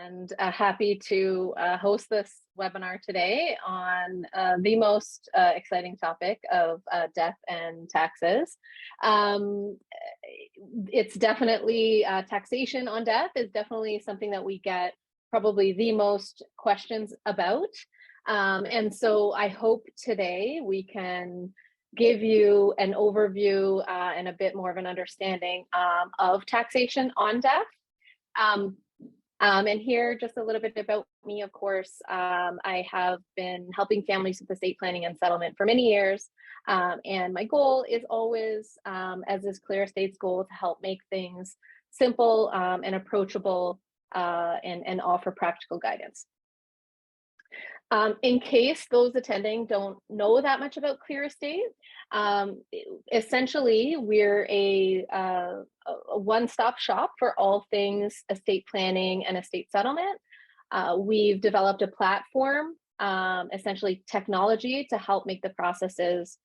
and happy to host this webinar today on the most exciting topic of death and taxes. It's definitely taxation on death is definitely something that we get probably the most questions about. And so I hope today we can give you an overview and a bit more of an understanding of taxation on death. And here, just a little bit about me, of course. I have been helping families with estate planning and settlement for many years. And my goal is always, as is ClearEstate's goal, to help make things simple and approachable and offer practical guidance. In case those attending don't know that much about ClearEstate, essentially we're a one-stop shop for all things estate planning and estate settlement. We've developed a platform, essentially technology, to help make the processes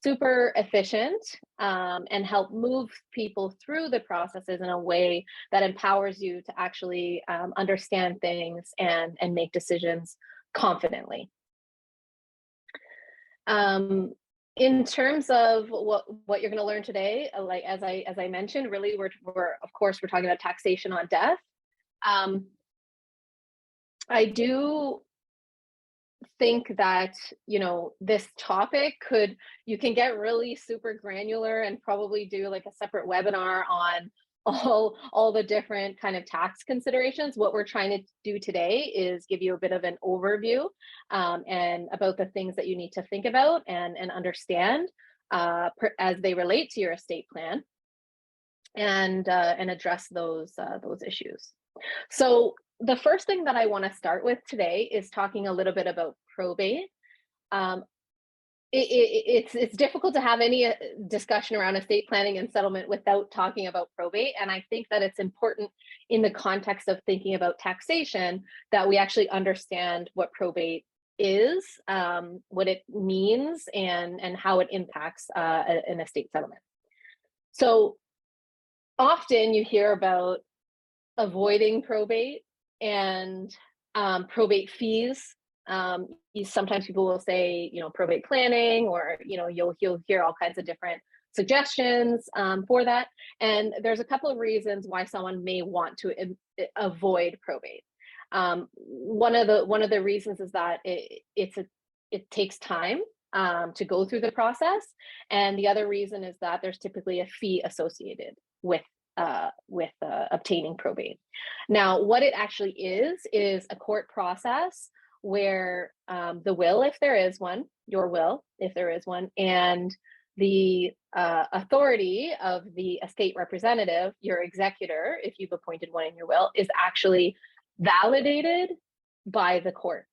super efficient and help move people through the processes in a way that empowers you to actually understand things and make decisions confidently. In terms of what you're going to learn today, like as I mentioned, really we're talking about taxation on death. I do think that this topic you can get really super granular and probably do like a separate webinar on all the different kind of tax considerations. What we're trying to do today is give you a bit of an overview and about the things that you need to think about and understand as they relate to your estate plan, and address those issues. So the first thing that I want to start with today is talking a little bit about probate. It's difficult to have any discussion around estate planning and settlement without talking about probate. And I think that it's important in the context of thinking about taxation that we actually understand what probate is, what it means, and how it impacts an estate settlement. So often you hear about avoiding probate and probate fees. Sometimes people will say, probate planning, or, you'll hear all kinds of different suggestions for that. And there's a couple of reasons why someone may want to avoid probate. One of the reasons is that it takes time to go through the process. And the other reason is that there's typically a fee associated with obtaining probate. Now, what it actually is a court process where the will, if there is one, your will, if there is one, and the authority of the estate representative, your executor, if you've appointed one in your will, is actually validated by the court.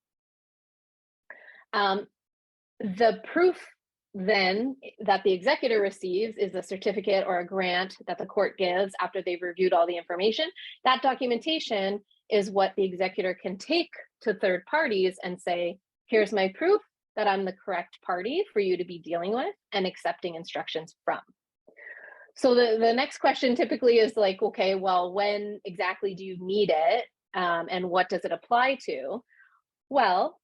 The proof then that the executor receives is a certificate or a grant that the court gives after they've reviewed all the information. That documentation is what the executor can take to third parties and say, here's my proof that I'm the correct party for you to be dealing with and accepting instructions from. So the next question typically is like, okay, well, when exactly do you need it? And what does it apply to? Well,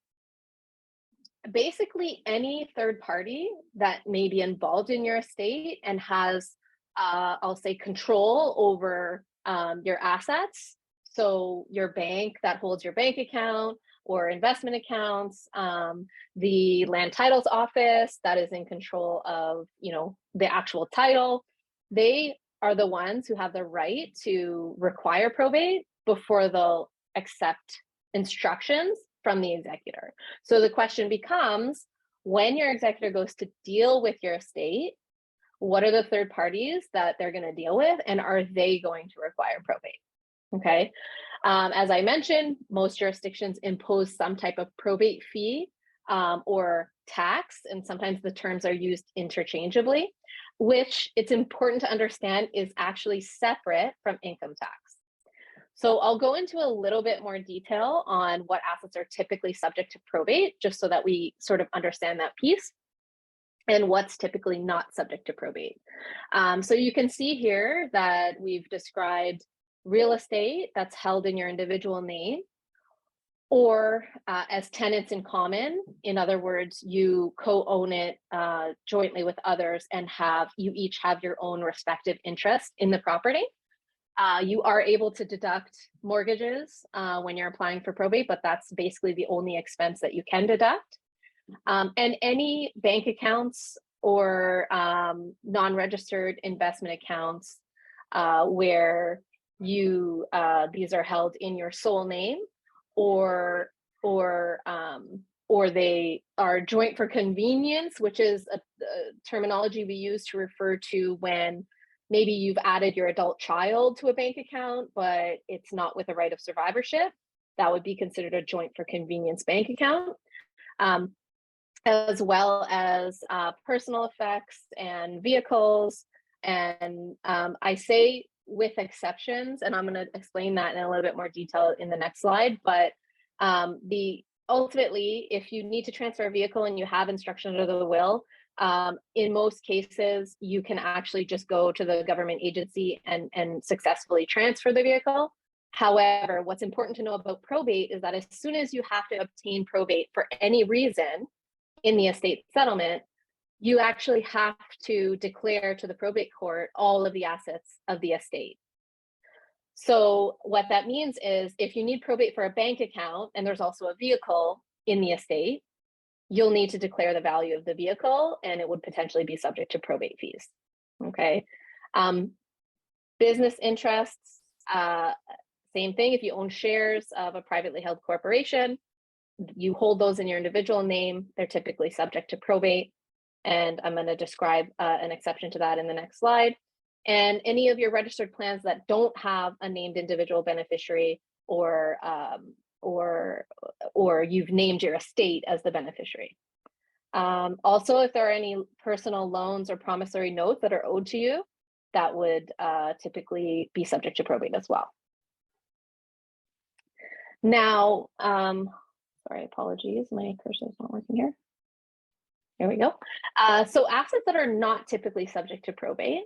basically any third party that may be involved in your estate and has, I'll say, control over your assets. So your bank that holds your bank account or investment accounts, the land titles office that is in control of, the actual title, they are the ones who have the right to require probate before they'll accept instructions from the executor. So the question becomes, when your executor goes to deal with your estate, what are the third parties that they're going to deal with, and are they going to require probate? Okay. As I mentioned, most jurisdictions impose some type of probate fee or tax, and sometimes the terms are used interchangeably, which it's important to understand is actually separate from income tax. So I'll go into a little bit more detail on what assets are typically subject to probate, just so that we sort of understand that piece, and what's typically not subject to probate. So you can see here that we've described real estate that's held in your individual name or as tenants in common. In other words, you co-own it jointly with others and you each have your own respective interest in the property. You are able to deduct mortgages when you're applying for probate, but that's basically the only expense that you can deduct. And any bank accounts or non-registered investment accounts where these are held in your sole name, or they are joint for convenience, which is a terminology we use to refer to when maybe you've added your adult child to a bank account, but it's not with a right of survivorship. That would be considered a joint for convenience bank account, as well as personal effects and vehicles. And I say with exceptions, and I'm going to explain that in a little bit more detail in the next slide. But ultimately, if you need to transfer a vehicle and you have instruction under the will, in most cases, you can actually just go to the government agency and successfully transfer the vehicle. However, what's important to know about probate is that as soon as you have to obtain probate for any reason in the estate settlement, you actually have to declare to the probate court all of the assets of the estate. So what that means is if you need probate for a bank account and there's also a vehicle in the estate, you'll need to declare the value of the vehicle, and it would potentially be subject to probate fees. Okay. Business interests, same thing. If you own shares of a privately held corporation, you hold those in your individual name, they're typically subject to probate. And I'm going to describe an exception to that in the next slide. And any of your registered plans that don't have a named individual beneficiary, or you've named your estate as the beneficiary. Also, if there are any personal loans or promissory notes that are owed to you, that would typically be subject to probate as well. Now, sorry, apologies, my cursor is not working here. There we go. So assets that are not typically subject to probate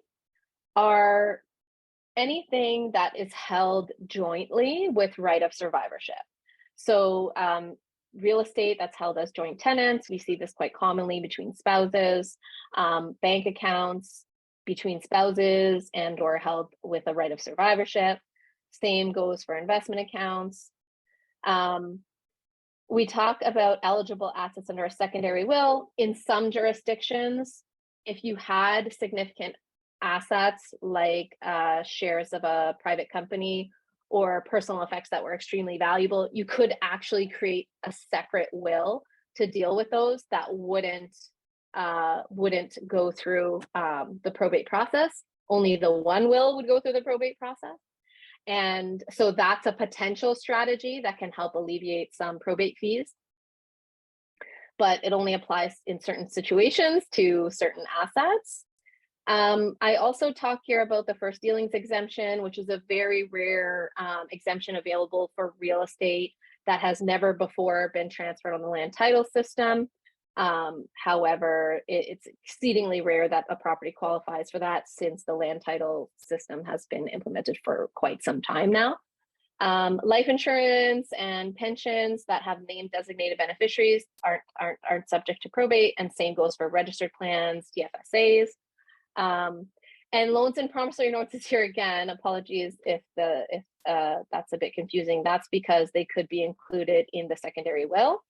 are anything that is held jointly with right of survivorship. So real estate that's held as joint tenants, we see this quite commonly between spouses, bank accounts between spouses and or held with a right of survivorship. Same goes for investment accounts. We talk about eligible assets under a secondary will. In some jurisdictions, if you had significant assets like shares of a private company or personal effects that were extremely valuable, you could actually create a separate will to deal with those that wouldn't go through the probate process. Only the one will would go through the probate process. And so that's a potential strategy that can help alleviate some probate fees, but it only applies in certain situations to certain assets. I also talk here about the first dealings exemption, which is a very rare exemption available for real estate that has never before been transferred on the land title system. However, it's exceedingly rare that a property qualifies for that, since the land title system has been implemented for quite some time now. Life insurance and pensions that have named designated beneficiaries aren't subject to probate, and same goes for registered plans, TFSAs. And loans and promissory notes is here again. Apologies if that's a bit confusing. That's because they could be included in the secondary will.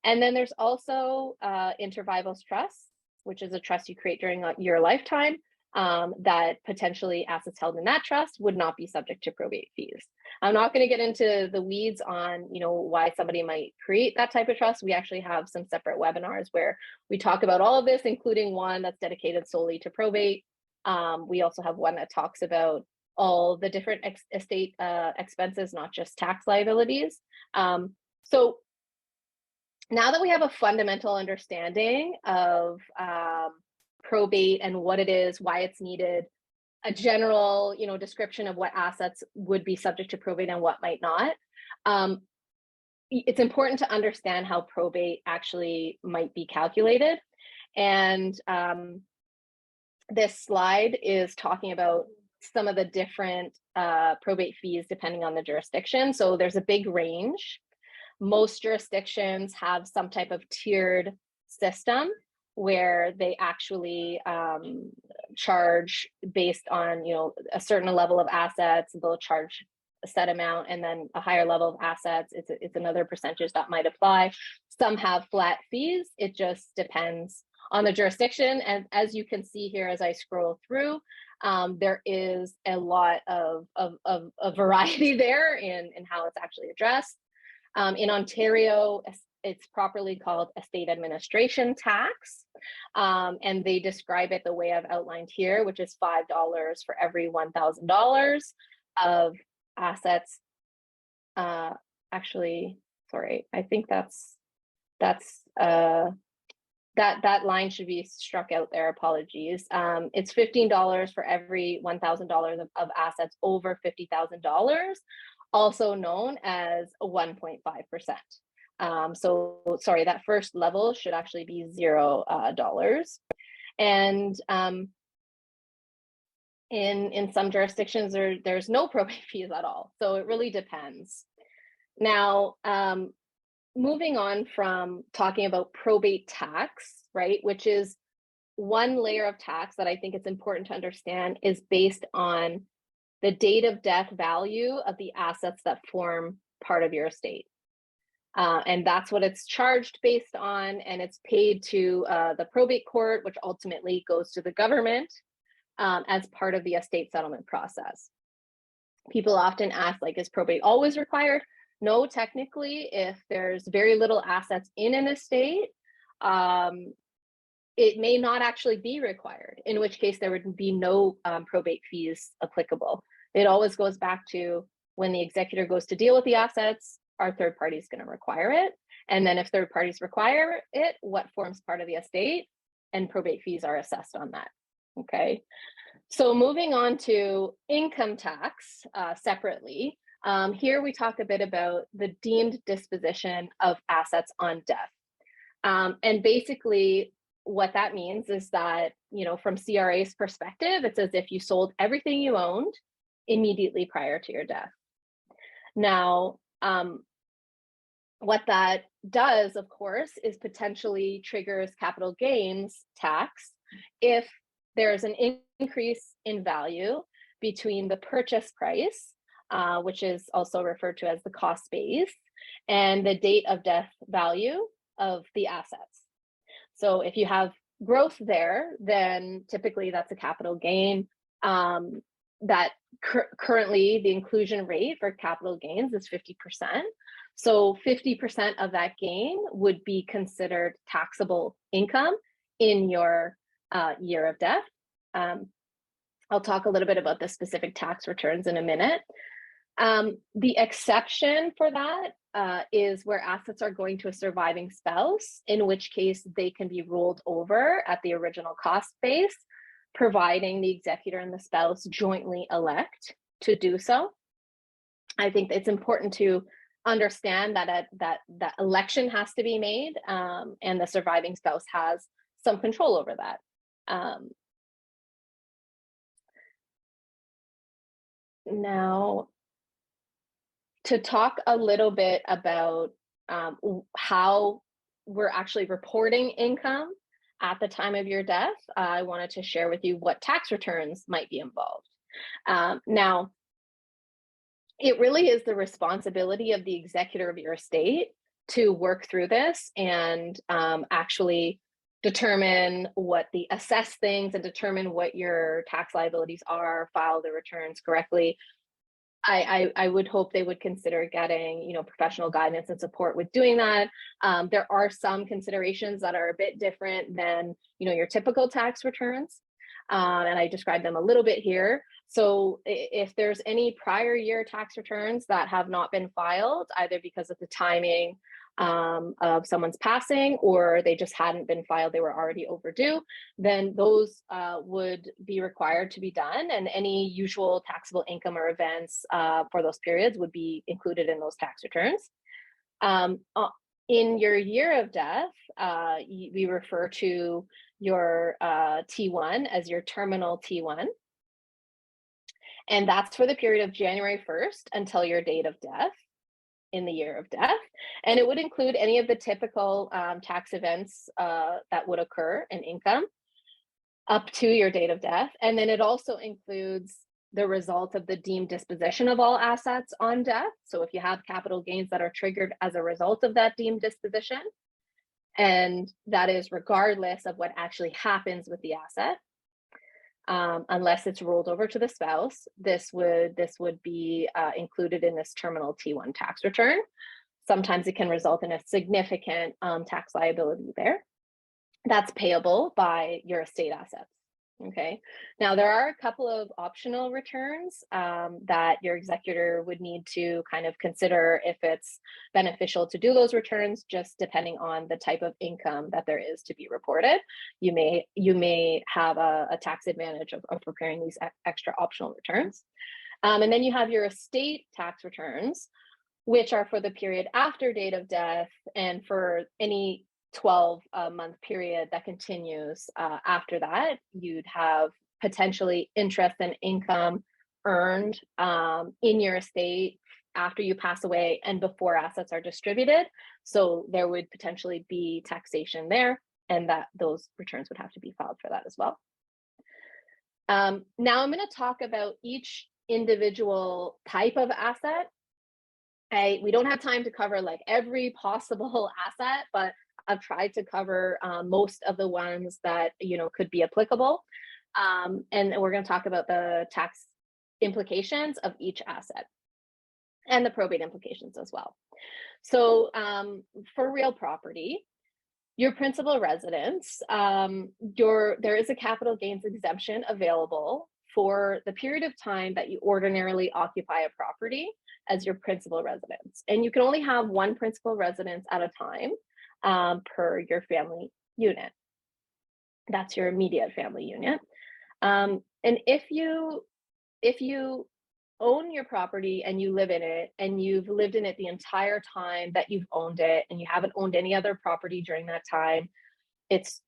And then there's also inter vivos trusts, which is a trust you create during your lifetime, that potentially assets held in that trust would not be subject to probate fees. I'm not going to get into the weeds on, why somebody might create that type of trust. We actually have some separate webinars where we talk about all of this, including one that's dedicated solely to probate. We also have one that talks about all the different estate expenses, not just tax liabilities. So now that we have a fundamental understanding of probate and what it is, why it's needed, a general, description of what assets would be subject to probate and what might not, it's important to understand how probate actually might be calculated. And this slide is talking about some of the different probate fees depending on the jurisdiction. So there's a big range. Most jurisdictions have some type of tiered system where they actually charge based on, you know, a certain level of assets. They'll charge a set amount, and then a higher level of assets, it's another percentage that might apply. Some have flat fees. It just depends on the jurisdiction. And as you can see here, as I scroll through, there is a lot of variety there in how it's actually addressed. In Ontario, it's properly called estate administration tax, and they describe it the way I've outlined here, which is $5 for every $1,000 of assets. Actually, sorry, I think that line should be struck out there. Apologies. It's $15 for every $1,000 of assets over $50,000, also known as 1.5%. So sorry, that first level should actually be $0. And in some jurisdictions, there's no probate fees at all. So it really depends. Now, moving on from talking about probate tax, right, which is one layer of tax that I think it's important to understand is based on the date of death value of the assets that form part of your estate. And that's what it's charged based on, and it's paid to the probate court, which ultimately goes to the government as part of the estate settlement process. People often ask, like, is probate always required? No, technically, if there's very little assets in an estate, it may not actually be required, in which case there would be no probate fees applicable. It always goes back to when the executor goes to deal with the assets, our third party is going to require it. And then if third parties require it, what forms part of the estate, and probate fees are assessed on that. Okay. So moving on to income tax separately, here we talk a bit about the deemed disposition of assets on death. And basically what that means is that, you know, from CRA's perspective, it's as if you sold everything you owned immediately prior to your death. Now, what that does, of course, is potentially triggers capital gains tax if there's an increase in value between the purchase price, which is also referred to as the cost base, and the date of death value of the assets. So if you have growth there, then typically that's a capital gain. That currently the inclusion rate for capital gains is 50%. So 50% of that gain would be considered taxable income in your year of death. I'll talk a little bit about the specific tax returns in a minute. The exception for that is where assets are going to a surviving spouse, in which case they can be rolled over at the original cost base, providing the executor and the spouse jointly elect to do so. I think it's important to understand that that election has to be made, and the surviving spouse has some control over that. Now, to talk a little bit about how we're actually reporting income at the time of your death, I wanted to share with you what tax returns might be involved. Now, it really is the responsibility of the executor of your estate to work through this and actually determine what the assess things and determine what your tax liabilities are, file the returns correctly. I would hope they would consider getting, you know, professional guidance and support with doing that. There are some considerations that are a bit different than, you know, your typical tax returns. And I described them a little bit here. So if there's any prior year tax returns that have not been filed, either because of the timing of someone's passing, or they just hadn't been filed, they were already overdue, then those would be required to be done, and any usual taxable income or events for those periods would be included in those tax returns. In your year of death, we refer to your T1 as your terminal T1. And that's for the period of January 1st until your date of death in the year of death. And it would include any of the typical tax events that would occur in income up to your date of death. And then it also includes the result of the deemed disposition of all assets on death. So if you have capital gains that are triggered as a result of that deemed disposition, and that is regardless of what actually happens with the asset, unless it's rolled over to the spouse, this would be included in this terminal T1 tax return. Sometimes it can result in a significant tax liability there. That's payable by your estate assets. Okay. Now there are a couple of optional returns that your executor would need to kind of consider if it's beneficial to do those returns, just depending on the type of income that there is to be reported. You may have a tax advantage of preparing these extra optional returns. And then you have your estate tax returns, which are for the period after date of death and for any 12-month period that continues after that. You'd have potentially interest and income earned in your estate after you pass away and before assets are distributed. So there would potentially be taxation there, and that those returns would have to be filed for that as well. Now I'm going to talk about each individual type of asset. We don't have time to cover like every possible asset, but I've tried to cover most of the ones that could be applicable, and we're going to talk about the tax implications of each asset and the probate implications as well. So for real property, your principal residence, there is a capital gains exemption available for the period of time that you ordinarily occupy a property as your principal residence, and you can only have one principal residence at a time per your family unit. That's your immediate family unit. And if you own your property and you live in it and you've lived in it the entire time that you've owned it and you haven't owned any other property during that time, it's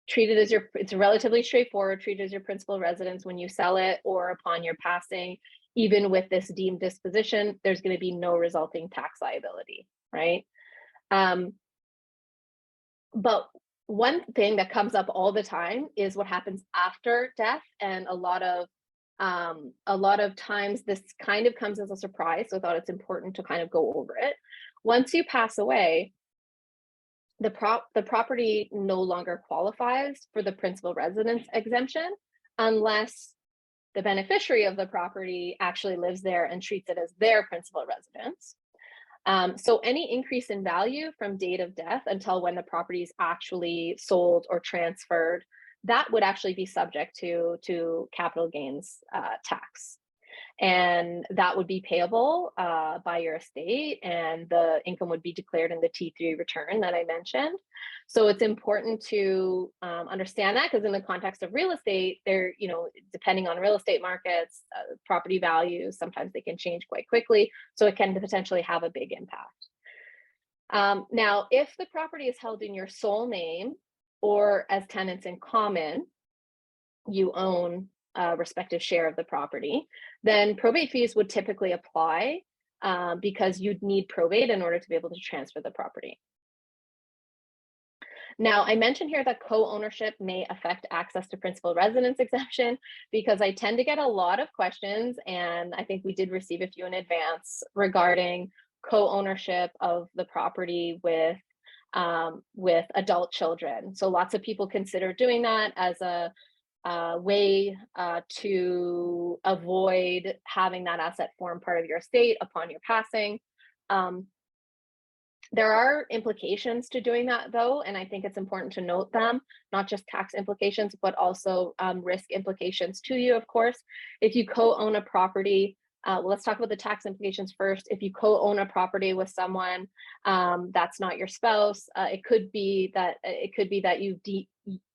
treated as it's relatively straightforward, treated as your principal residence when you sell it or upon your passing. Even with this deemed disposition, there's going to be no resulting tax liability, right? But one thing that comes up all the time is what happens after death, and a lot of times this kind of comes as a surprise, so I thought it's important to kind of go over it. Once you pass away, the property no longer qualifies for the principal residence exemption unless the beneficiary of the property actually lives there and treats it as their principal residence. So any increase in value from date of death until when the property is actually sold or transferred, that would actually be subject to capital gains tax. And that would be payable by your estate, and the income would be declared in the T3 return that I mentioned. So it's important to understand that, because in the context of real estate, there, depending on real estate markets, property values, sometimes they can change quite quickly. So it can potentially have a big impact. Now, if the property is held in your sole name or as tenants in common, you own a respective share of the property, then probate fees would typically apply because you'd need probate in order to be able to transfer the property. Now, I mentioned here that co-ownership may affect access to principal residence exemption, because I tend to get a lot of questions, and I think we did receive a few in advance regarding co-ownership of the property with adult children. So lots of people consider doing that as a way to avoid having that asset form part of your estate upon your passing. There are implications to doing that, though, and I think it's important to note them, not just tax implications, but also risk implications to you, of course. If you co-own a property, well, let's talk about the tax implications first. If you co-own a property with someone that's not your spouse, it could be that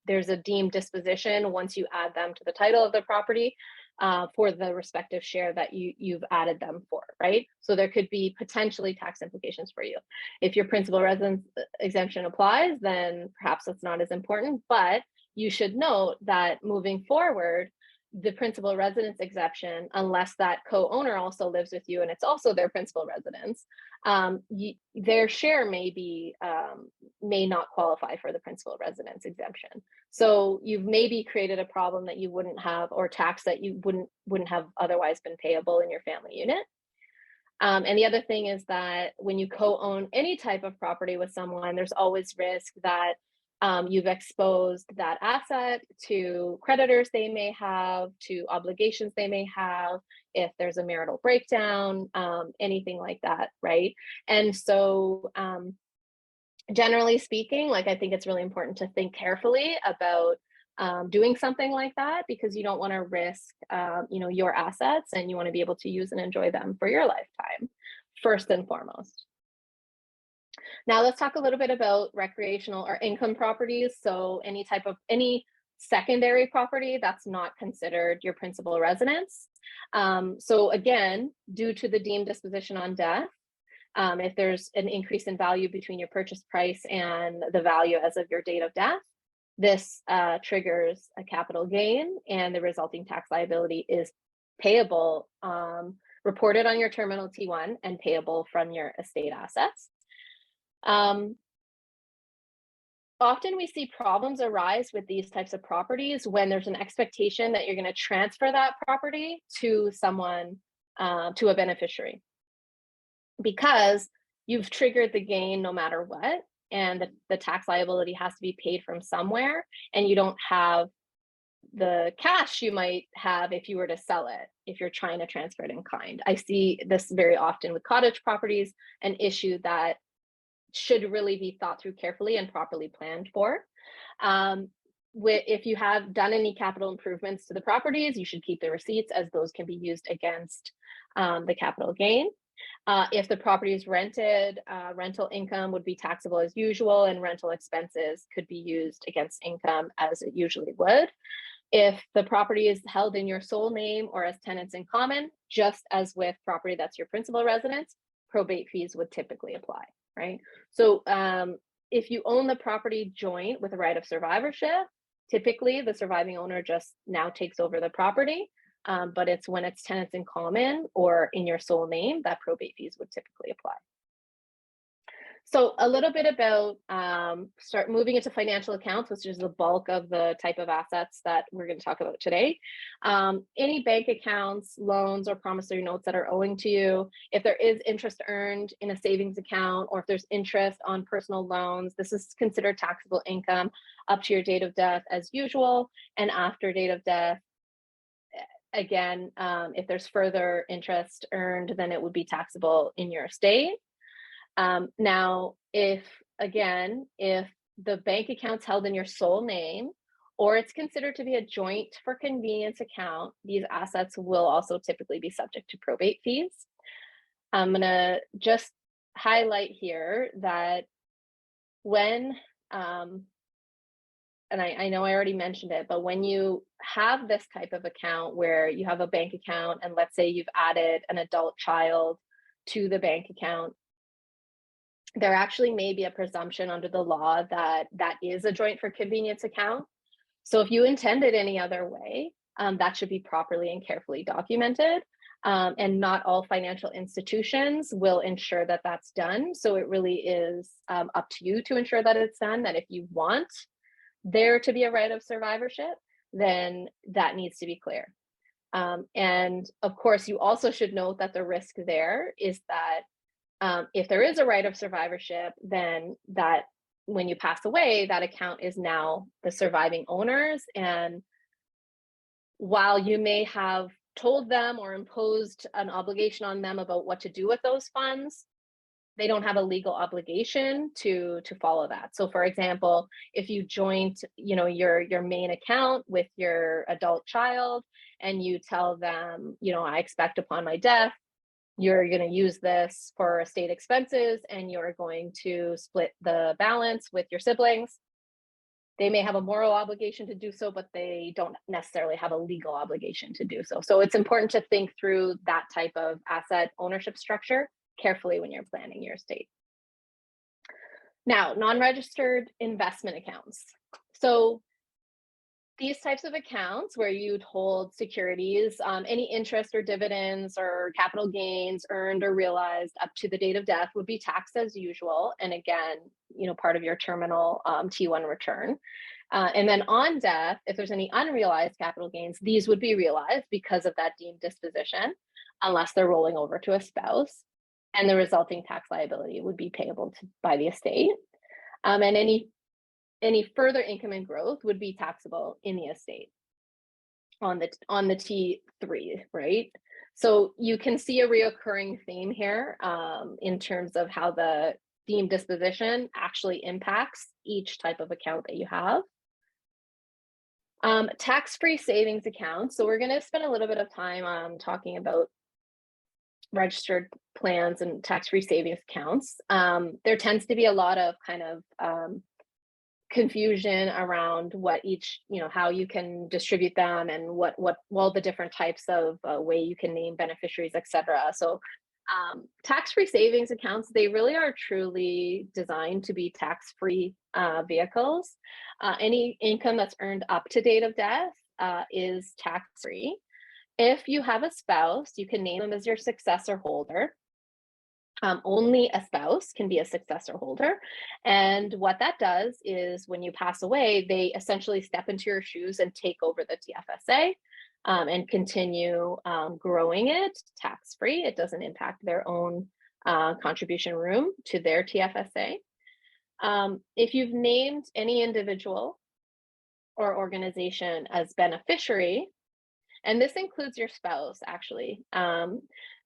there's a deemed disposition once you add them to the title of the property for the respective share that you've added them for, right? So there could be potentially tax implications for you. If your principal residence exemption applies, then perhaps that's not as important, but you should note that moving forward, the principal residence exemption, unless that co-owner also lives with you and it's also their principal residence, their share may not qualify for the principal residence exemption. So you've maybe created a problem that you wouldn't have, or tax that you wouldn't have otherwise been payable in your family unit. And the other thing is that when you co-own any type of property with someone, there's always risk that you've exposed that asset to creditors they may have, to obligations they may have, if there's a marital breakdown, anything like that, right? And so generally speaking, like, I think it's really important to think carefully about doing something like that, because you don't want to risk your assets, and you want to be able to use and enjoy them for your lifetime, first and foremost. Now let's talk a little bit about recreational or income properties. So any secondary property that's not considered your principal residence. So again, due to the deemed disposition on death, if there's an increase in value between your purchase price and the value as of your date of death, this triggers a capital gain, and the resulting tax liability is payable, reported on your terminal T1 and payable from your estate assets. Often we see problems arise with these types of properties when there's an expectation that you're going to transfer that property to someone, to a beneficiary, because you've triggered the gain no matter what, and the tax liability has to be paid from somewhere, and you don't have the cash you might have if you were to sell it, if you're trying to transfer it in kind. I see this very often with cottage properties, an issue that should really be thought through carefully and properly planned for. If you have done any capital improvements to the properties, you should keep the receipts, as those can be used against the capital gain. If the property is rented, rental income would be taxable as usual, and rental expenses could be used against income as it usually would. If the property is held in your sole name or as tenants in common, just as with property that's your principal residence, probate fees would typically apply, right? So if you own the property joint with a right of survivorship, typically the surviving owner just now takes over the property. But it's when it's tenants in common or in your sole name that probate fees would typically apply. So a little bit about start moving into financial accounts, which is the bulk of the type of assets that we're going to talk about today. Any bank accounts, loans, or promissory notes that are owing to you, if there is interest earned in a savings account, or if there's interest on personal loans, this is considered taxable income up to your date of death as usual, and after date of death, again, if there's further interest earned, then it would be taxable in your estate. Now, if the bank account's held in your sole name, or it's considered to be a joint for convenience account, these assets will also typically be subject to probate fees. I'm going to just highlight here that when, and I know I already mentioned it, but when you have this type of account where you have a bank account, and let's say you've added an adult child to the bank account, there actually may be a presumption under the law that that is a joint for convenience account. So if you intend it any other way, that should be properly and carefully documented. And not all financial institutions will ensure that that's done. So it really is up to you to ensure that it's done, that if you want there to be a right of survivorship, then that needs to be clear. And of course, you also should note that the risk there is that if there is a right of survivorship, then that when you pass away, that account is now the surviving owners. And while you may have told them or imposed an obligation on them about what to do with those funds, they don't have a legal obligation to follow that. So for example, if you joint, your main account with your adult child, and you tell them, I expect upon my death, you're going to use this for estate expenses, and you're going to split the balance with your siblings, they may have a moral obligation to do so, but they don't necessarily have a legal obligation to do so. So it's important to think through that type of asset ownership structure carefully when you're planning your estate. Now, non-registered investment accounts. So These types of accounts where you'd hold securities, any interest or dividends or capital gains earned or realized up to the date of death would be taxed as usual. And again, part of your terminal T1 return. And then on death, if there's any unrealized capital gains, these would be realized because of that deemed disposition, unless they're rolling over to a spouse. And the resulting tax liability would be payable by the estate. And any further income and growth would be taxable in the estate on the T3, right? So you can see a reoccurring theme here in terms of how the deemed disposition actually impacts each type of account that you have. Tax-free savings accounts. So we're going to spend a little bit of time talking about registered plans and tax-free savings accounts. There tends to be a lot of kind of confusion around what each, how you can distribute them and what all the different types of way you can name beneficiaries, etc. So tax-free savings accounts, they really are truly designed to be tax-free vehicles. Any income that's earned up to date of death is tax-free. If you have a spouse, you can name them as your successor holder. Only a spouse can be a successor holder. And what that does is when you pass away, they essentially step into your shoes and take over the TFSA and continue growing it tax-free. It doesn't impact their own contribution room to their TFSA. If you've named any individual or organization as beneficiary, and this includes your spouse actually,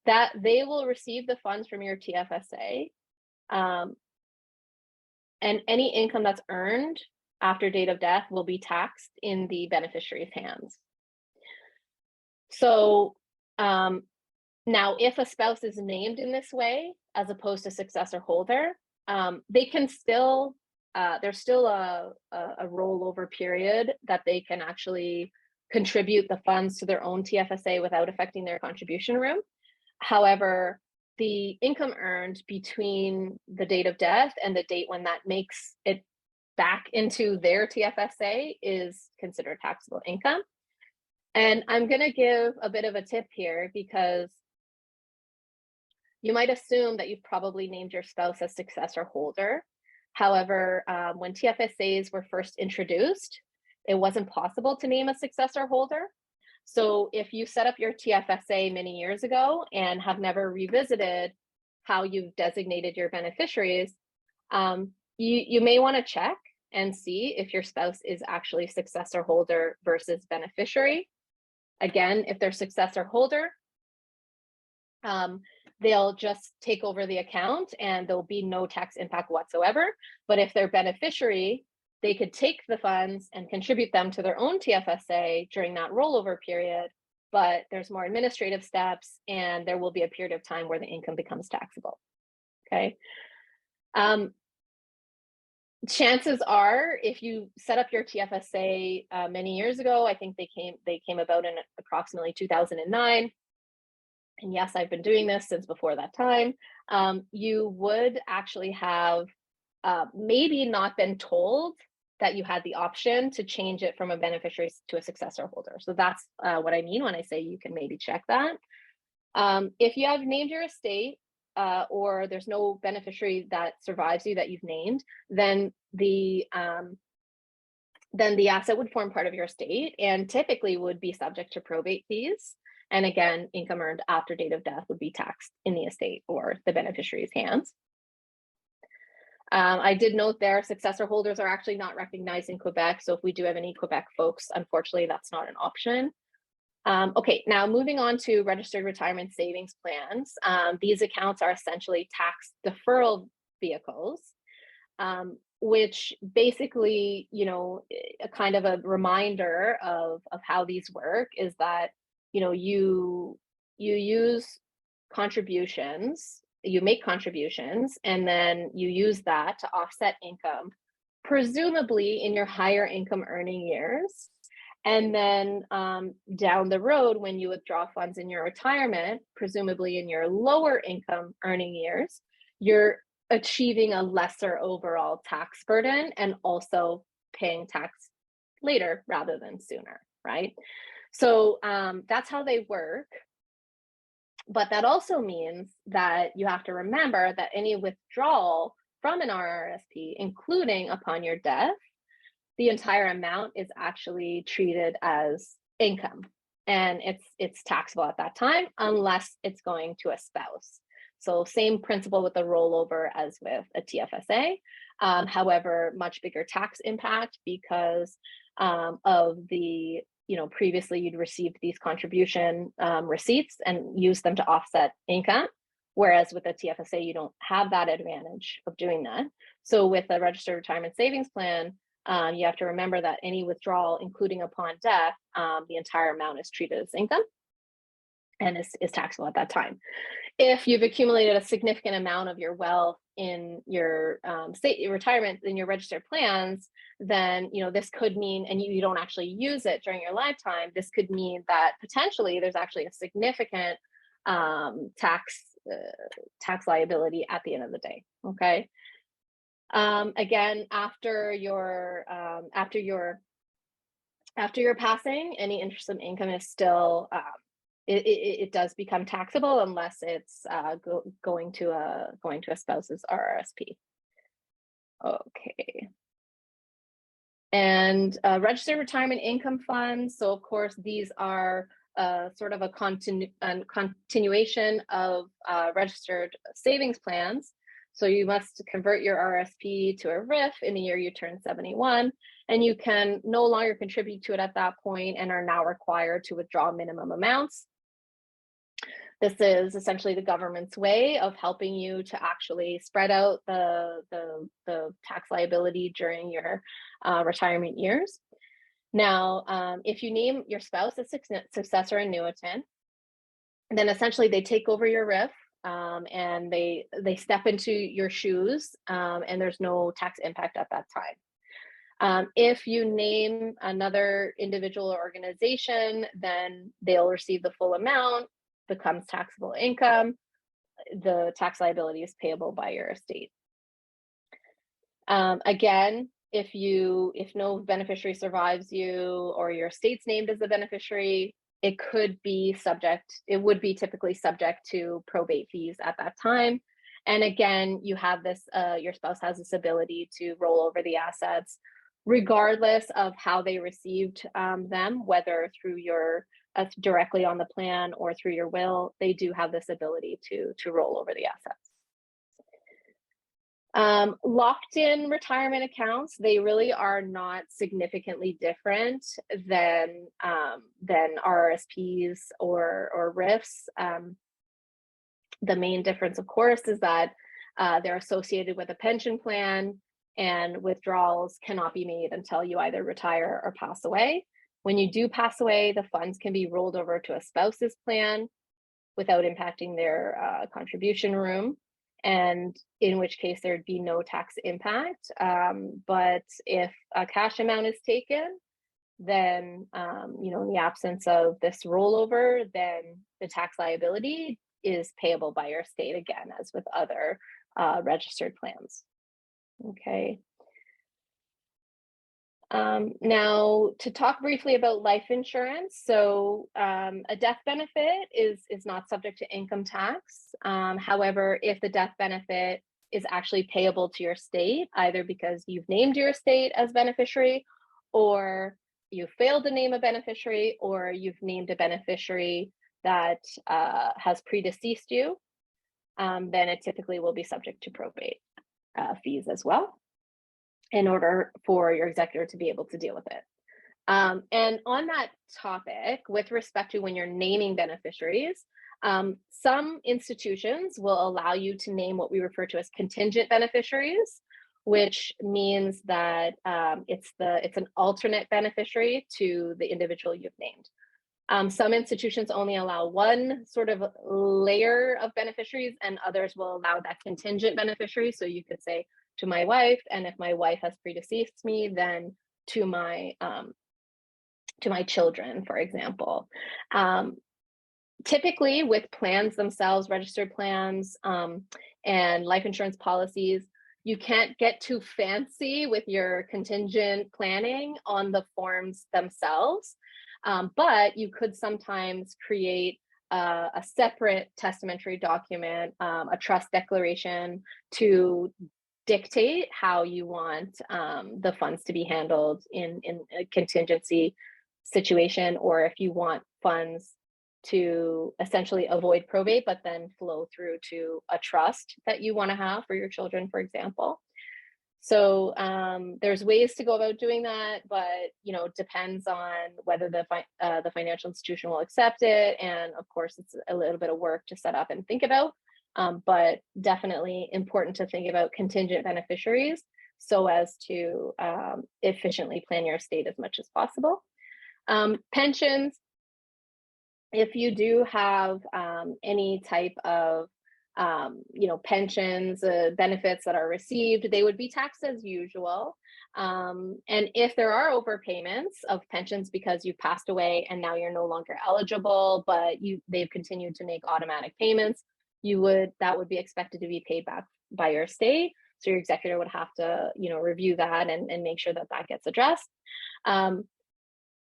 that they will receive the funds from your TFSA, and any income that's earned after date of death will be taxed in the beneficiary's hands. So now if a spouse is named in this way, as opposed to successor holder, they can still, there's still a rollover period that they can actually contribute the funds to their own TFSA without affecting their contribution room. However, the income earned between the date of death and the date when that makes it back into their TFSA is considered taxable income. And I'm going to give a bit of a tip here because you might assume that you've probably named your spouse as successor holder. However, when TFSAs were first introduced, it wasn't possible to name a successor holder. So if you set up your TFSA many years ago and have never revisited how you've designated your beneficiaries, you may want to check and see if your spouse is actually successor holder versus beneficiary. Again, if they're successor holder, they'll just take over the account and there'll be no tax impact whatsoever. But if they're beneficiary, they could take the funds and contribute them to their own TFSA during that rollover period, but there's more administrative steps and there will be a period of time where the income becomes taxable, okay? Chances are, if you set up your TFSA many years ago, I think they came about in approximately 2009, and yes, I've been doing this since before that time, you would actually have maybe not been told that you had the option to change it from a beneficiary to a successor holder. So that's what I mean when I say you can maybe check that. If you have named your estate or there's no beneficiary that survives you that you've named, then the asset would form part of your estate and typically would be subject to probate fees. And again, income earned after date of death would be taxed in the estate or the beneficiary's hands. I did note there, successor holders are actually not recognized in Quebec. So if we do have any Quebec folks, unfortunately, that's not an option. Okay, now moving on to registered retirement savings plans. These accounts are essentially tax deferral vehicles, which basically, a kind of a reminder of how these work is that, you use contributions, you make contributions, and then you use that to offset income, presumably in your higher income earning years. And then down the road, when you withdraw funds in your retirement, presumably in your lower income earning years, you're achieving a lesser overall tax burden and also paying tax later rather than sooner, right? So that's how they work. But that also means that you have to remember that any withdrawal from an RRSP, including upon your death, the entire amount is actually treated as income, and it's taxable at that time unless it's going to a spouse. So same principle with the rollover as with a TFSA. However, much bigger tax impact because of the, previously you'd received these contribution receipts and used them to offset income. Whereas with a TFSA, you don't have that advantage of doing that. So with a registered retirement savings plan, you have to remember that any withdrawal, including upon death, the entire amount is treated as income and is taxable at that time. If you've accumulated a significant amount of your wealth in your state retirement in your registered plans, then this could mean, and you don't actually use it during your lifetime, this could mean that potentially there's actually a significant tax liability at the end of the day. Okay. Again, after your passing, any interest and income is still it does become taxable unless it's going to a spouse's RRSP. Okay. And registered retirement income funds. So of course these are sort of a continuation of registered savings plans. So you must convert your RSP to a RIF in the year you turn 71, and you can no longer contribute to it at that point and are now required to withdraw minimum amounts. This is essentially the government's way of helping you to actually spread out the tax liability during your retirement years. Now, if you name your spouse a successor annuitant, then essentially they take over your RIF. And they step into your shoes, and there's no tax impact at that time. If you name another individual or organization, then they'll receive the full amount, becomes taxable income. The tax liability is payable by your estate. Again, if no beneficiary survives you or your estate's named as the beneficiary, it would be typically subject to probate fees at that time. And again, you have this, your spouse has this ability to roll over the assets, regardless of how they received them, whether through your directly on the plan or through your will. They do have this ability to roll over the assets. Locked-in retirement accounts, they really are not significantly different than RRSPs or RIFs. The main difference, of course, is that they're associated with a pension plan, and withdrawals cannot be made until you either retire or pass away. When you do pass away, the funds can be rolled over to a spouse's plan without impacting their contribution room, and in which case there'd be no tax impact. But if a cash amount is taken, then in the absence of this rollover, then the tax liability is payable by your estate, again, as with other registered plans. Okay. Now, to talk briefly about life insurance. So a death benefit is not subject to income tax. However, if the death benefit is actually payable to your estate, either because you've named your estate as beneficiary, or you failed to name a beneficiary, or you've named a beneficiary that has predeceased you, then it typically will be subject to probate fees as well, in order for your executor to be able to deal with it. And on that topic, with respect to when you're naming beneficiaries, some institutions will allow you to name what we refer to as contingent beneficiaries, which means that it's an alternate beneficiary to the individual you've named. Some institutions only allow one sort of layer of beneficiaries, and others will allow that contingent beneficiary. So you could say, to my wife, and if my wife has predeceased me, then to my children, for example. Typically, with plans themselves, registered plans, and life insurance policies, You can't get too fancy with your contingent planning on the forms themselves, but you could sometimes create a separate testamentary document, a trust declaration, to dictate how you want the funds to be handled in a contingency situation, or if you want funds to essentially avoid probate, but then flow through to a trust that you want to have for your children, for example. So there's ways to go about doing that, but depends on whether the financial institution will accept it, and of course, it's a little bit of work to set up and think about. But definitely important to think about contingent beneficiaries so as to efficiently plan your estate as much as possible. Pensions, if you do have any type of pensions, benefits that are received, they would be taxed as usual. And if there are overpayments of pensions because you passed away and now you're no longer eligible, but they've continued to make automatic payments, that would be expected to be paid back by your estate. So your executor would have to, review that and make sure that gets addressed.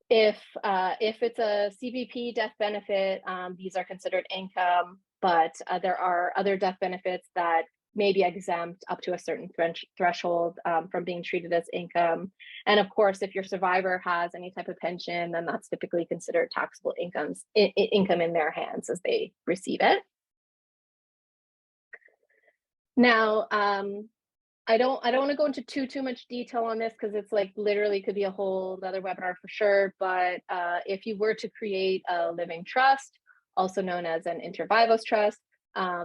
If it's a CBP death benefit, these are considered income, but there are other death benefits that may be exempt up to a certain threshold from being treated as income. And of course, if your survivor has any type of pension, then that's typically considered taxable income in their hands as they receive it. Now, I don't want to go into too much detail on this because it's like literally could be a whole other webinar for sure. But if you were to create a living trust, also known as an inter vivos trust,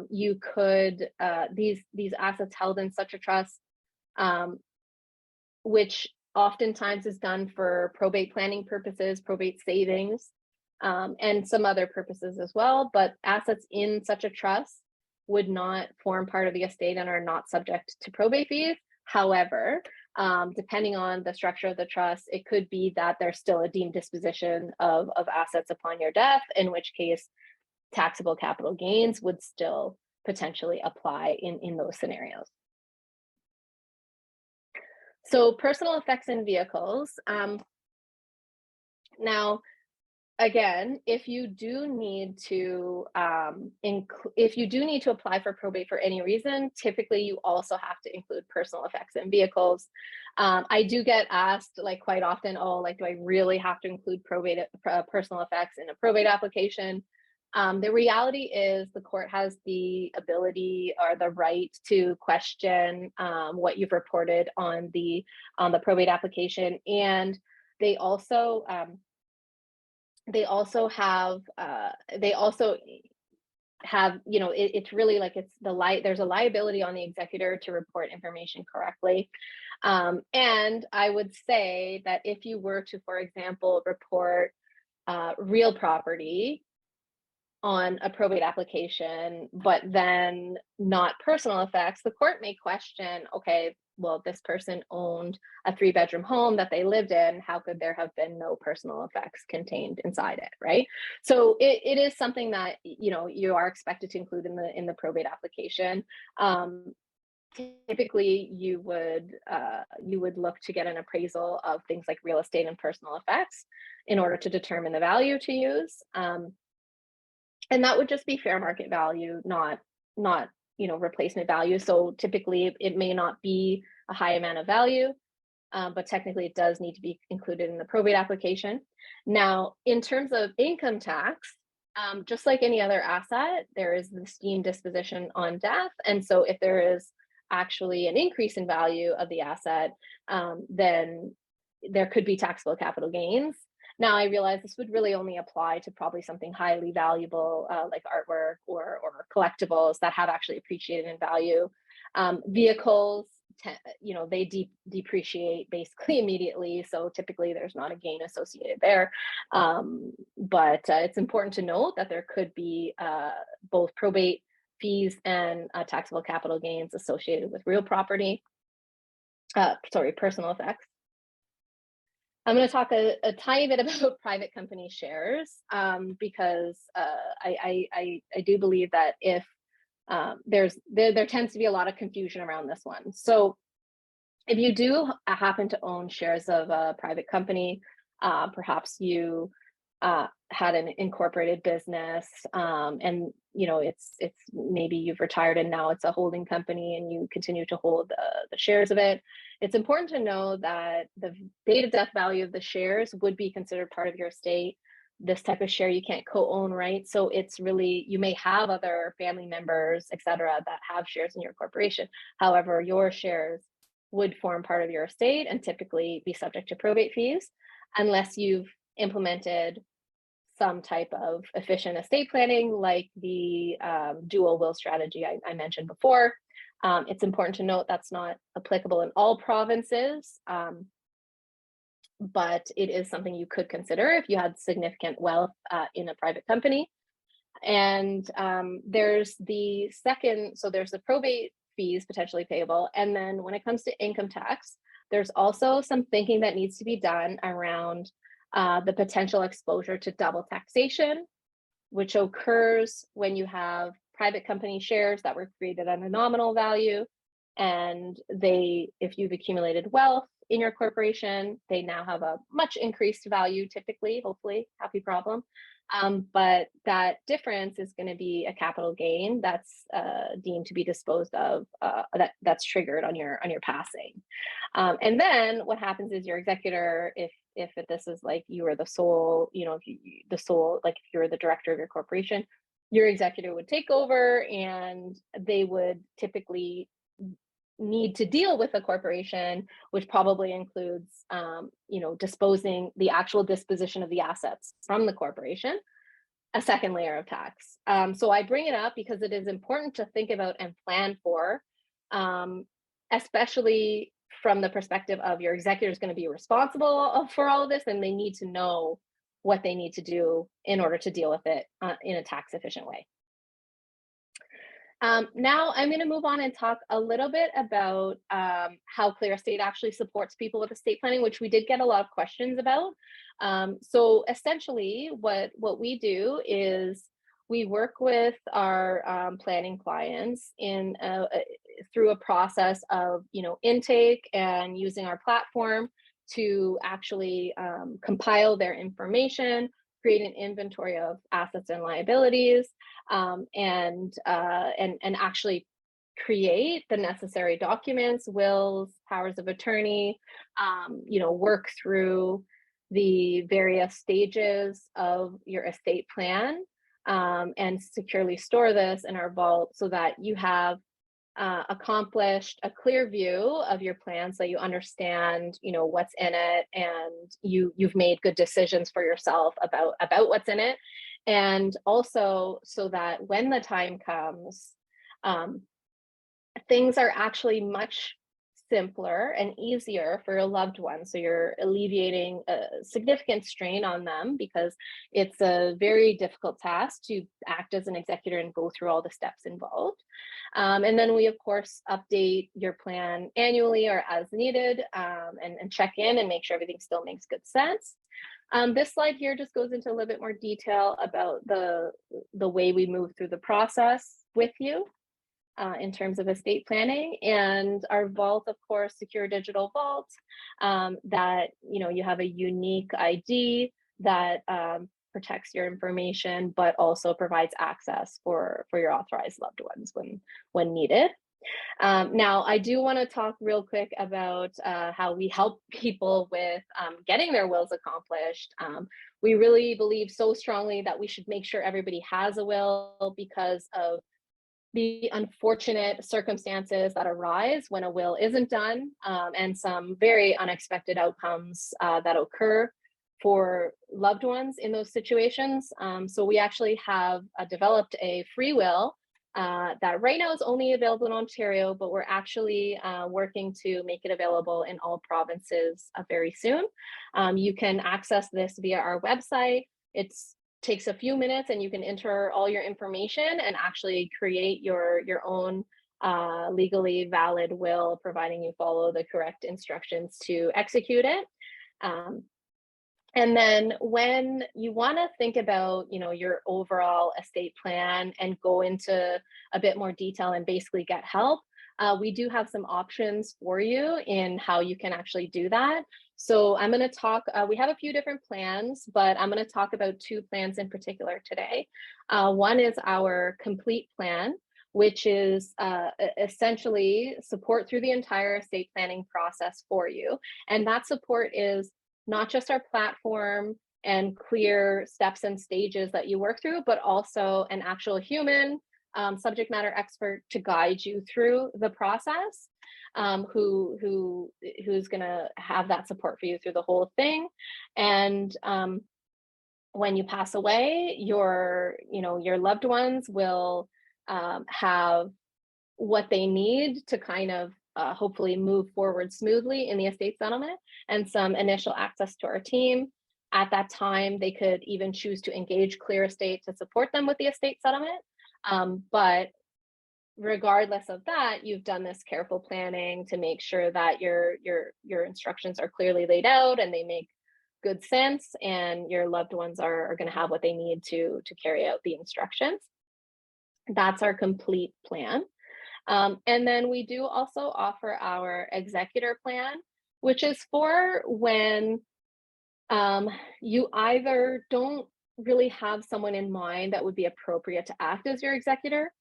you could these assets held in such a trust, which oftentimes is done for probate planning purposes, probate savings, and some other purposes as well. But assets in such a trust would not form part of the estate and are not subject to probate fees. However, depending on the structure of the trust, it could be that there's still a deemed disposition of assets upon your death, in which case taxable capital gains would still potentially apply in those scenarios. So personal effects and vehicles. Now, again, if you do need to apply for probate for any reason, typically you also have to include personal effects and vehicles. I do get asked quite often, do I really have to include personal effects in a probate application? The reality is the court has the ability or the right to question what you've reported on the probate application, and they also have it's really there's a liability on the executor to report information correctly. And I would say that if you were to, for example, report real property on a probate application, but then not personal effects, the court may question, okay, well, this person owned a 3-bedroom home that they lived in. How could there have been no personal effects contained inside it, right? So it is something that you are expected to include in the probate application. Typically, you would look to get an appraisal of things like real estate and personal effects in order to determine the value to use, and that would just be fair market value, not replacement value. So typically it may not be a high amount of value, but technically it does need to be included in the probate application. Now, in terms of income tax, just like any other asset, there is the deemed disposition on death. And so if there is actually an increase in value of the asset, then there could be taxable capital gains. Now, I realize this would really only apply to probably something highly valuable, like artwork or collectibles that have actually appreciated in value. Vehicles, they depreciate basically immediately, so typically there's not a gain associated there. But it's important to note that there could be both probate fees and taxable capital gains associated with real property. Personal effects. I'm going to talk a tiny bit about private company shares, because I do believe that if there tends to be a lot of confusion around this one. So if you do happen to own shares of a private company, perhaps you had an incorporated business, and it's maybe you've retired and now it's a holding company and you continue to hold the shares of it. It's important to know that the date of death value of the shares would be considered part of your estate. This type of share you can't co-own, right? So it's really, you may have other family members, et cetera, that have shares in your corporation. However, your shares would form part of your estate and typically be subject to probate fees unless you've implemented some type of efficient estate planning like the dual will strategy I mentioned before. It's important to note that's not applicable in all provinces, but it is something you could consider if you had significant wealth in a private company. And there's the second, so there's the probate fees potentially payable. And then when it comes to income tax, there's also some thinking that needs to be done around the potential exposure to double taxation, which occurs when you have private company shares that were created at a nominal value. And if you've accumulated wealth in your corporation, they now have a much increased value, typically, hopefully, happy problem. But that difference is going to be a capital gain that's deemed to be disposed of, that's triggered on your passing. And then what happens is your executor, if this is like you are the sole, like if you're the director of your corporation, your executor would take over and they would typically need to deal with a corporation, which probably includes, disposing the actual disposition of the assets from the corporation, a second layer of tax. So I bring it up because it is important to think about and plan for, especially from the perspective of your executor is going to be responsible for all of this, and they need to know what they need to do in order to deal with it in a tax efficient way. Now I'm going to move on and talk a little bit about how ClearEstate actually supports people with estate planning, which we did get a lot of questions about. So essentially what we do is we work with our planning clients through a process of intake and using our platform to actually compile their information, create an inventory of assets and liabilities, and actually create the necessary documents, wills, powers of attorney, work through the various stages of your estate plan, and securely store this in our vault so that you have accomplished a clear view of your plan, so you understand what's in it, and you've made good decisions for yourself about what's in it. And also so that when the time comes, things are actually much simpler and easier for your loved ones. So you're alleviating a significant strain on them, because it's a very difficult task to act as an executor and go through all the steps involved. And then we, of course, update your plan annually or as needed, and check in and make sure everything still makes good sense. This slide here just goes into a little bit more detail about the way we move through the process with you. In terms of estate planning, and our vault, of course, secure digital vault, that you have a unique ID that protects your information, but also provides access for your authorized loved ones when needed. Now, I do want to talk real quick about how we help people with getting their wills accomplished. We really believe so strongly that we should make sure everybody has a will, because of the unfortunate circumstances that arise when a will isn't done, and some very unexpected outcomes that occur for loved ones in those situations. So we actually have developed a free will that right now is only available in Ontario, but we're actually working to make it available in all provinces very soon. You can access this via our website. Takes a few minutes, and you can enter all your information and actually create your own legally valid will, providing you follow the correct instructions to execute it. And then when you want to think about, your overall estate plan and go into a bit more detail and basically get help, we do have some options for you in how you can actually do that. So I'm going to talk, we have a few different plans, but I'm going to talk about two plans in particular today. One is our complete plan, which is essentially support through the entire estate planning process for you. And that support is not just our platform and clear steps and stages that you work through, but also an actual human subject matter expert to guide you through the process, who's going to have that support for you through the whole thing. And when you pass away, your loved ones will have what they need to kind of hopefully move forward smoothly in the estate settlement, and some initial access to our team. At that time, they could even choose to engage ClearEstate to support them with the estate settlement. But regardless of that, you've done this careful planning to make sure that your instructions are clearly laid out and they make good sense, and your loved ones are going to have what they need to carry out the instructions. That's our complete plan. And then we do also offer our executor plan, which is for when you either don't really have someone in mind that would be appropriate to act as your executor,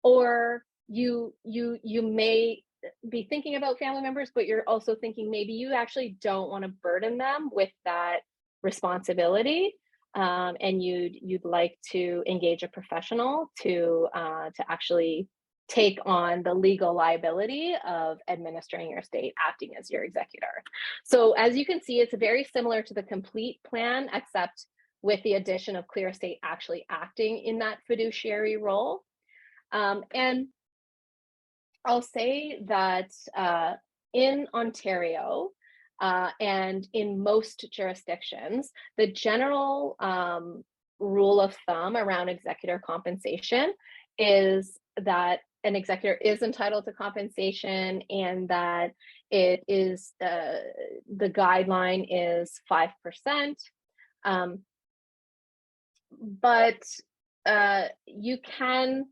or you may be thinking about family members, but you're also thinking maybe you actually don't want to burden them with that responsibility. And you'd like to engage a professional to actually take on the legal liability of administering your estate, acting as your executor. So as you can see, it's very similar to the complete plan, except with the addition of ClearEstate actually acting in that fiduciary role. And I'll say that in Ontario, and in most jurisdictions, the general rule of thumb around executor compensation is that an executor is entitled to compensation, and that it is the guideline is 5%. But you can,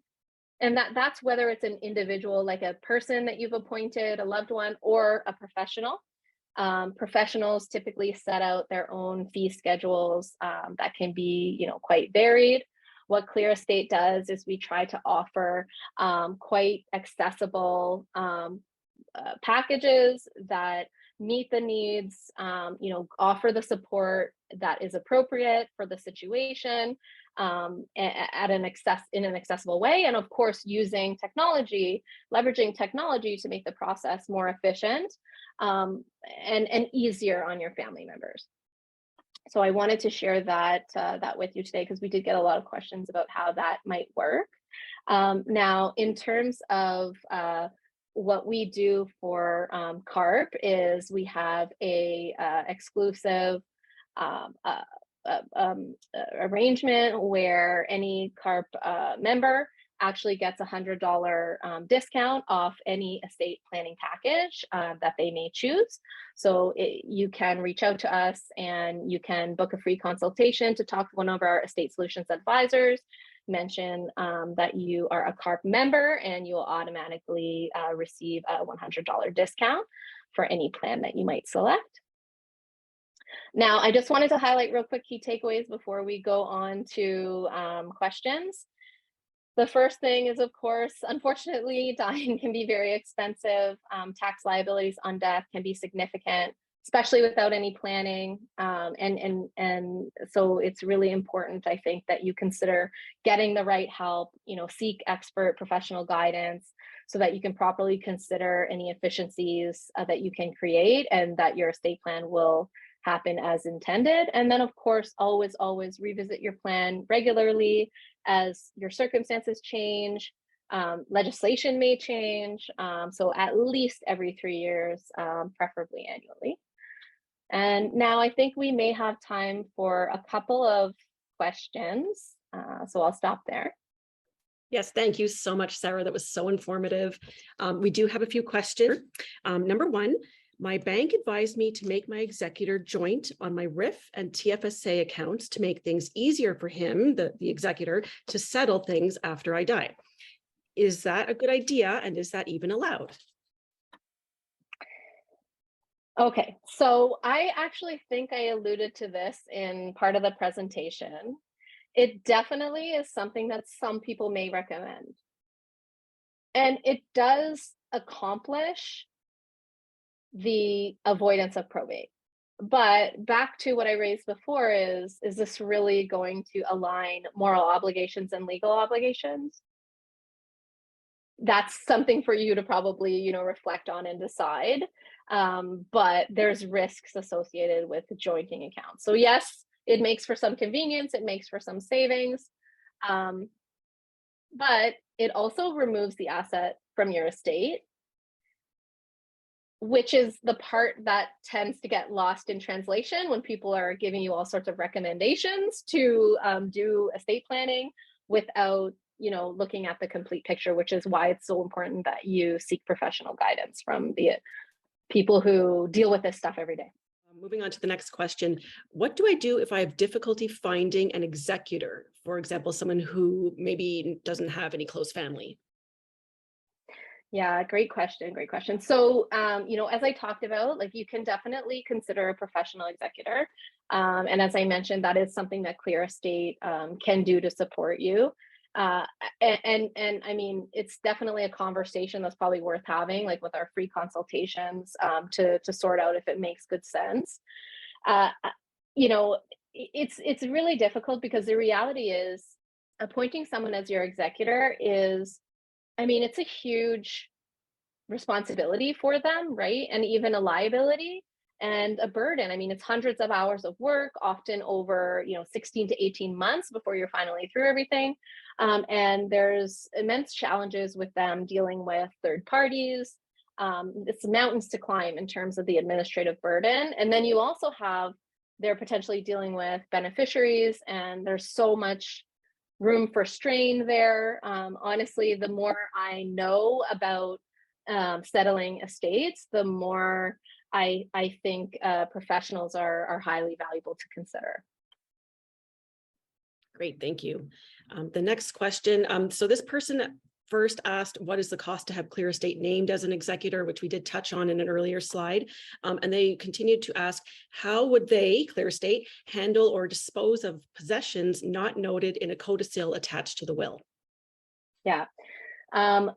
and that's whether it's an individual, like a person that you've appointed, a loved one, or a professional. Professionals typically set out their own fee schedules that can be, quite varied. What ClearEstate does is we try to offer quite accessible packages that meet the needs, offer the support that is appropriate for the situation, in an accessible way, and of course leveraging technology to make the process more efficient and easier on your family members. So I wanted to share that with you today, because we did get a lot of questions about how that might work. Now, in terms of what we do for CARP is we have a exclusive arrangement where any CARP member actually gets $100 discount off any estate planning package that they may choose. So you can reach out to us and you can book a free consultation to talk to one of our estate solutions advisors, mention that you are a CARP member, and you'll automatically receive a $100 discount for any plan that you might select. Now, I just wanted to highlight real quick key takeaways before we go on to questions. The first thing is, of course, unfortunately, dying can be very expensive. Tax liabilities on death can be significant, especially without any planning. And so it's really important, I think, that you consider getting the right help, seek expert professional guidance so that you can properly consider any efficiencies that you can create, and that your estate plan will happen as intended. And then, of course, always revisit your plan regularly as your circumstances change. Legislation may change, so at least every 3 years, preferably annually. And now I think we may have time for a couple of questions, so I'll stop there. Yes, thank you so much, Sarah. That was so informative. We do have a few questions. Number one, My bank advised me to make my executor joint on my RIF and TFSA accounts to make things easier for him, the executor, to settle things after I die. Is that a good idea? And is that even allowed? Okay, so I actually think I alluded to this in part of the presentation. It definitely is something that some people may recommend. And it does accomplish the avoidance of probate. But back to what I raised before is this really going to align moral obligations and legal obligations? That's something for you to probably, reflect on and decide. But there's risks associated with jointing accounts. So yes, it makes for some convenience, it makes for some savings, um, but it also removes the asset from your estate, which is the part that tends to get lost in translation when people are giving you all sorts of recommendations to do estate planning without looking at the complete picture, which is why it's so important that you seek professional guidance from the people who deal with this stuff every day. Moving on to the next question. What do I do if I have difficulty finding an executor? For example, someone who maybe doesn't have any close family. Yeah, great question. Great question. So, as I talked about, like you can definitely consider a professional executor. And as I mentioned, that is something that ClearEstate can do to support you. Uh, and I mean, it's definitely a conversation that's probably worth having, like with our free consultations to sort out if it makes good sense. Uh, you know, it's really difficult because the reality is appointing someone as your executor is, I mean, it's a huge responsibility for them, right? And even a liability and a burden. I mean, it's hundreds of hours of work, often over, 16 to 18 months before you're finally through everything. And there's immense challenges with them dealing with third parties. It's mountains to climb in terms of the administrative burden. And then you also have, they're potentially dealing with beneficiaries, and there's so much room for strain there. Honestly, the more I know about settling estates, the more I think professionals are highly valuable to consider. Great, thank you. The next question. So this person first asked, what is the cost to have ClearEstate named as an executor, which we did touch on in an earlier slide. And they continued to ask, how would they, ClearEstate, handle or dispose of possessions not noted in a codicil attached to the will? Yeah,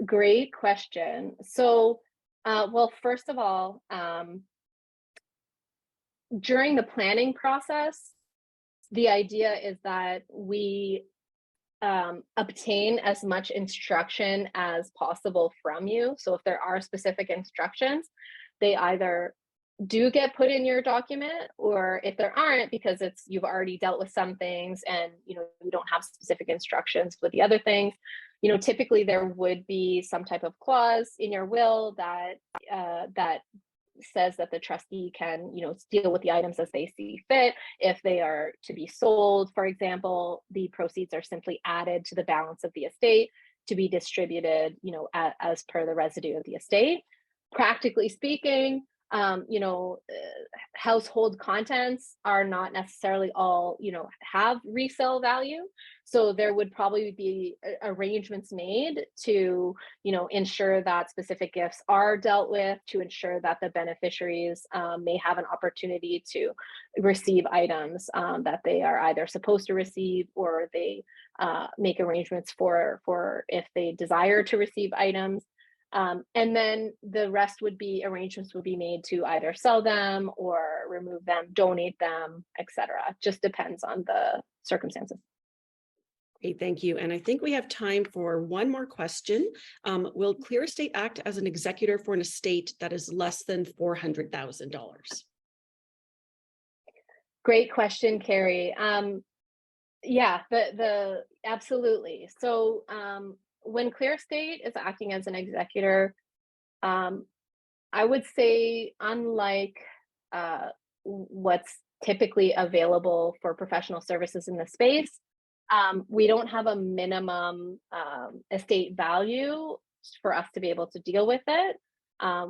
great question. So, well, first of all, during the planning process, the idea is that we obtain as much instruction as possible from you. So if there are specific instructions, they either do get put in your document, or if there aren't, because you've already dealt with some things and you don't have specific instructions with the other things, typically there would be some type of clause in your will that says that the trustee can, deal with the items as they see fit. If they are to be sold, for example, the proceeds are simply added to the balance of the estate to be distributed, as per the residue of the estate. Practically speaking, household contents are not necessarily all, have resale value. So there would probably be arrangements made to, ensure that specific gifts are dealt with, to ensure that the beneficiaries may have an opportunity to receive items that they are either supposed to receive, or they make arrangements for if they desire to receive items. And then the rest would be arrangements would be made to either sell them or remove them, donate them, etc. Just depends on the circumstances. Okay, thank you. And I think we have time for one more question. Will ClearEstate act as an executor for an estate that is less than $400,000? Great question, Carrie. Yeah, the absolutely. So when ClearEstate is acting as an executor, I would say, unlike what's typically available for professional services in the space, we don't have a minimum estate value for us to be able to deal with it.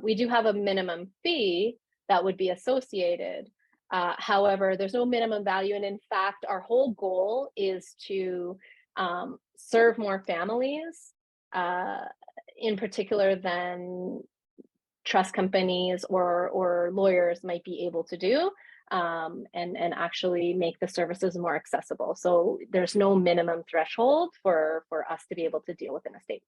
We do have a minimum fee, that would be associated. However, there's no minimum value. And in fact, our whole goal is to serve more families, in particular than trust companies or lawyers might be able to do, and actually make the services more accessible. So there's no minimum threshold for us to be able to deal with an estate.